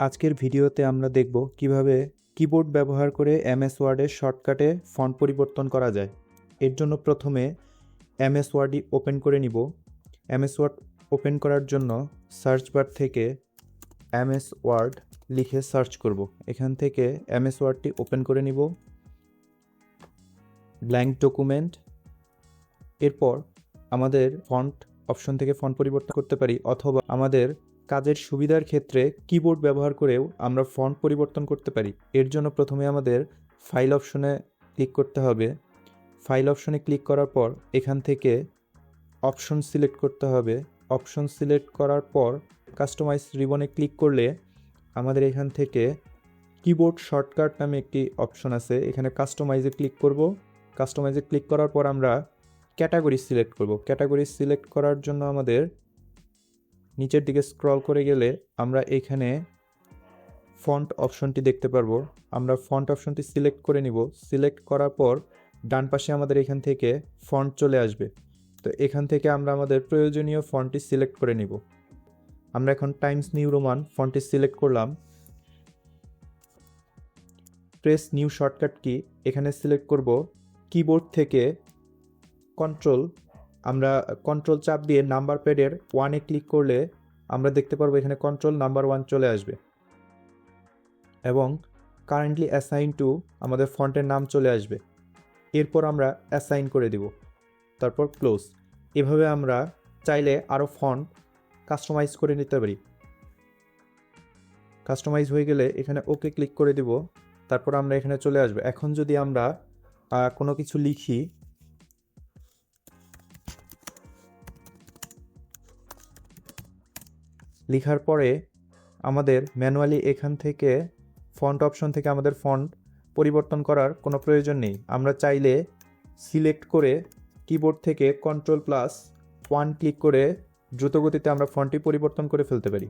আজকের ভিডিওতে আমরা দেখব কিভাবে কিবোর্ড ব্যবহার করে এমএস ওয়ার্ডের শর্টকাটে ফন্ট পরিবর্তন করা যায়। এর জন্য প্রথমে এমএস ওয়ার্ডই ওপেন করে নিব। এমএস ওয়ার্ড ওপেন করার জন্য সার্চ বার থেকে এমএস ওয়ার্ড লিখে সার্চ করব। এখান থেকে এমএস ওয়ার্ডটি ওপেন করে নিব, ব্ল্যাঙ্ক ডকুমেন্ট। এরপর আমাদের ফন্ট অপশন থেকে ফন্ট পরিবর্তন করতে পারি, অথবা আমাদের কাজের সুবিধার ক্ষেত্রে কিবোর্ড ব্যবহার করেও আমরা ফন্ট পরিবর্তন করতে পারি। এর জন্য প্রথমে আমাদের ফাইল অপশনে ক্লিক করতে হবে। ফাইল অপশনে ক্লিক করার পর এখান থেকে অপশন সিলেক্ট করতে হবে। অপশন সিলেক্ট করার পর কাস্টমাইজ রিবনে ক্লিক করলে আমাদের এখান থেকে কিবোর্ড শর্টকাট নামে একটি অপশন আছে, এখানে কাস্টমাইজে ক্লিক করব। কাস্টমাইজে ক্লিক করার পর আমরা ক্যাটাগরি সিলেক্ট করব। ক্যাটাগরি সিলেক্ট করার জন্য আমাদের নিচের দিকে স্ক্রল করে গেলে আমরা এখানে ফন্ট অপশনটি দেখতে পারবো। আমরা ফন্ট অপশনটি সিলেক্ট করে নিব। সিলেক্ট করার পর ডান পাশে আমাদের এখান থেকে ফন্ট চলে আসবে। তো এখান থেকে আমরা আমাদের প্রয়োজনীয় ফন্টটি সিলেক্ট করে নিব। আমরা এখন টাইমস নিউ রোমান ফন্টটি সিলেক্ট করলাম। প্রেস নিউ শর্টকাট কি এখানে সিলেক্ট করব। কিবোর্ড থেকে আমরা কন্ট্রোল চাপ দিয়ে নাম্বার প্যাডের 1-এ ক্লিক করলে আমরা দেখতে পারবো এখানে কন্ট্রোল নাম্বার 1 চলে আসবে এবং কারেন্টলি অ্যাসাইন টু আমাদের ফন্টের নাম চলে আসবে। এরপর আমরা অ্যাসাইন করে দিব, তারপর ক্লোজ। এভাবে আমরা চাইলে আরও ফন্ট কাস্টমাইজ করে নিতে পারি। কাস্টমাইজ হয়ে গেলে এখানে ওকে ক্লিক করে দিব, তারপর আমরা এখানে চলে আসবে। এখন যদি আমরা কোনো কিছু লিখি, লেখার পরে আমাদের ম্যানুয়ালি এখান থেকে ফন্ট অপশন থেকে আমাদের ফন্ট পরিবর্তন করার কোনো প্রয়োজন নেই। আমরা চাইলে সিলেক্ট করে কিবোর্ড থেকে Ctrl+1 ক্লিক করে দ্রুতগতিতে আমরা ফন্টটি পরিবর্তন করে ফেলতে পারি।